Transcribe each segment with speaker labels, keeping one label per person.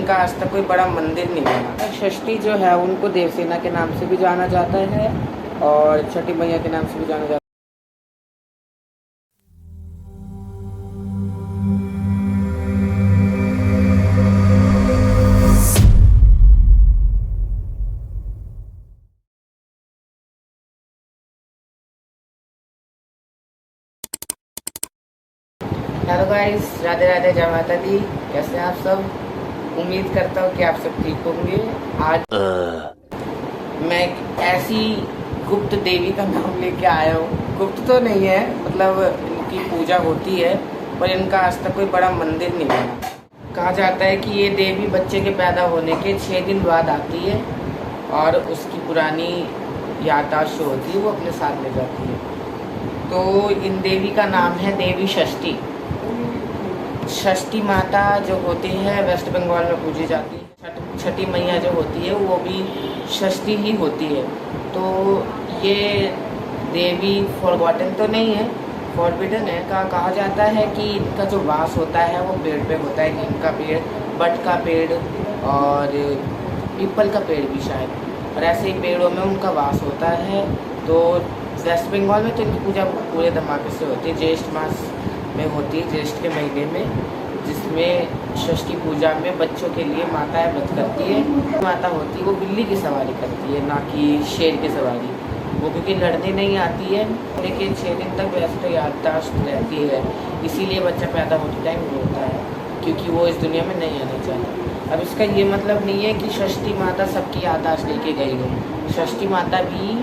Speaker 1: इनका आज तक कोई बड़ा मंदिर नहीं बना। षष्ठी जो है उनको देवसेना के नाम से भी जाना जाता है और छठी मैया के नाम से भी जाना जाता है। हेलो गाइस, राधे राधे, जय माता दी। कैसे हैं आप सब? उम्मीद करता हूँ कि आप सब ठीक होंगे। आज मैं एक ऐसी गुप्त देवी का नाम लेके आया हूँ। गुप्त तो नहीं है, मतलब इनकी पूजा होती है पर इनका आज तक कोई बड़ा मंदिर नहीं बना। कहा जाता है कि ये देवी बच्चे के पैदा होने के 6 दिन बाद आती है और उसकी पुरानी याददाश्त जो होती है वो अपने साथ ले जाती है। तो इन देवी का नाम है देवी षष्ठी। षष्ठी माता जो होती है वेस्ट बंगाल में पूजी जाती है। छठी मैया जो होती है वो भी षष्ठी ही होती है। तो ये देवी फॉरगॉटन तो नहीं है, फॉरबिडन है। कहा जाता है कि इनका जो वास होता है वो पेड़ पे होता है। नीम का पेड़, बट का पेड़ और पीपल का पेड़ भी शायद, और ऐसे ही पेड़ों में उनका वास होता है। तो वेस्ट बंगाल में तो इनकी पूजा पूरे धमाके से होती है। ज्येष्ठ मास में होती है, ज्येष्ठ के महीने में, जिसमें षष्ठी पूजा में बच्चों के लिए माताएं व्रत करती है। माता होती है वो बिल्ली की सवारी करती है, ना कि शेर की सवारी। वो क्योंकि लड़ने नहीं आती है, लेकिन 6 दिन तक वैसे तो याददाश्त रहती है। इसीलिए बच्चा पैदा होते टाइम रोता है, क्योंकि वो इस दुनिया में नहीं आना चाहता। अब इसका ये मतलब नहीं है कि षष्ठी माता सबकी याददाश्त लेके गई हो। षष्ठी माता भी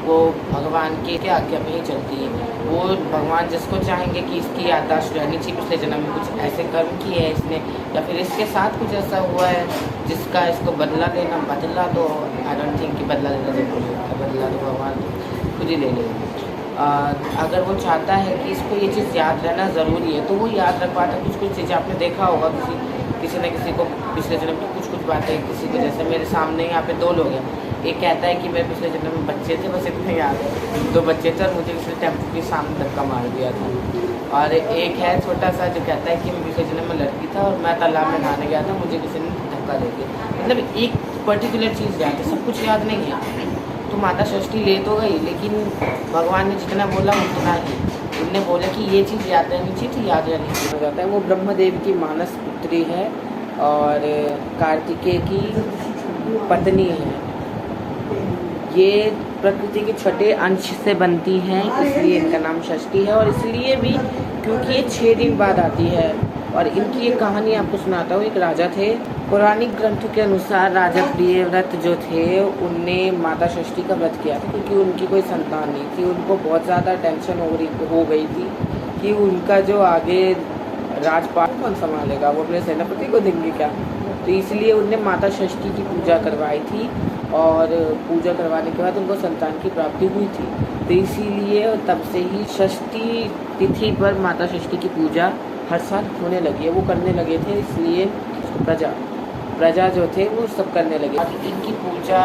Speaker 1: वो भगवान के आज्ञा पे ही चलती है। वो भगवान जिसको चाहेंगे कि इसकी याददाश्त रहनी चाहिए, पिछले जन्म में कुछ ऐसे कर्म किए हैं इसने, या फिर इसके साथ कुछ ऐसा हुआ है जिसका इसको बदला लेना, बदला तो आई डोंट थिंक कि बदला लेना जरूरी होता है। बदला तो भगवान खुद ही ले लेंगे। अगर वो चाहता है कि इसको ये चीज़ याद रहना ज़रूरी है तो वो याद रख पाता है। कुछ चीज़ें आपने देखा होगा, किसी न किसी को पिछले जन्म की कुछ बातें, किसी को, जैसे मेरे सामने यहाँ पे 2 लोग हैं। एक कहता है कि मेरे पिछले जन्म में बच्चे थे, बस इतना याद है, 2 बच्चे थे और मुझे किसी टेम्पो के सामने धक्का मार दिया था। और एक है छोटा सा जो कहता है कि मैं पिछले जन्म में लड़की था और मैं तालाब में नहाने गया था, मुझे किसी ने धक्का दे दिया। मतलब एक पर्टिकुलर चीज़ याद है, सब कुछ याद नहीं है। तो माता षष्ठी ले तो गई, लेकिन भगवान ने जितना बोला उतना ही। उनने बोला कि ये चीज़ याद रहनी चाहिए तो याद रहनी हो जाता है। वो ब्रह्मदेव की मानस पुत्री है और कार्तिकेय की पत्नी है। ये प्रकृति के छठे अंश से बनती हैं, इसलिए इनका नाम षष्ठी है। और इसलिए भी क्योंकि ये 6 दिन बाद आती है। और इनकी एक कहानी आपको सुनाता हूँ। एक राजा थे, पौराणिक ग्रंथों के अनुसार राजा प्रियव्रत जो थे उनने माता षष्ठी का व्रत किया था, क्योंकि उनकी कोई संतान नहीं थी। उनको बहुत ज़्यादा टेंशन हो गई थी कि उनका जो आगे राजपाट कौन संभालेगा, वो अपने सेनापति को देंगे क्या। तो इसलिए उनने माता षष्ठी की पूजा करवाई थी और पूजा करवाने के बाद उनको संतान की प्राप्ति हुई थी। तो इसीलिए तब से ही षष्ठी तिथि पर माता षष्ठी की पूजा हर साल होने लगी है। वो करने लगे थे, इसलिए प्रजा जो थे वो सब करने लगे। और इनकी पूजा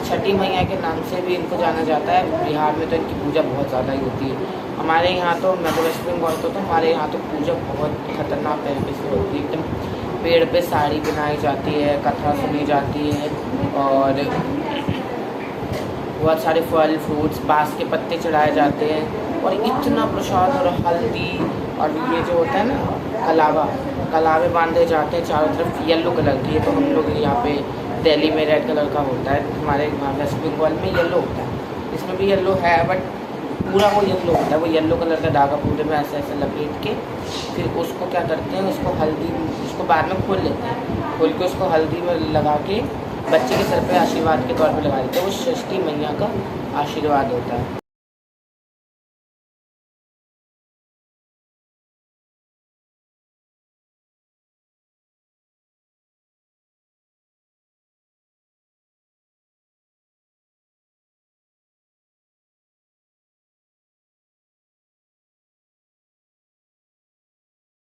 Speaker 1: छठी मैया के नाम से भी इनको जाना जाता है। बिहार में तो इनकी पूजा बहुत ज़्यादा ही होती है। हमारे यहाँ तो, मैं तो वेस्ट बंगाल तो हमारे यहाँ तो पूजा बहुत खतरनाक तरीके से होती है। एकदम पेड़ पे साड़ी पहनाई जाती है, कथा सुनी जाती है और बहुत सारे फल फ्रूट्स, बाँस के पत्ते चढ़ाए जाते हैं और इतना प्रसाद और हल्दी और ये जो होता है ना कलावे बांधे जाते हैं चारों तरफ। येलो कलर की है, तो हम लोग यहाँ पे दिल्ली में रेड कलर का होता है, हमारे वेस्ट बंगाल में येलो होता है। इसमें भी येलो है बट पूरा वो येलो होता है। वो येलो कलर का धागा पूरे में ऐसे ऐसे लपेट के फिर उसको क्या करते हैं, उसको बाद में खोल लेते हैं। खोल के उसको हल्दी में लगा के बच्चे के सर पे आशीर्वाद के तौर पे लगा देते हैं। वो षष्ठी मैया का आशीर्वाद होता है।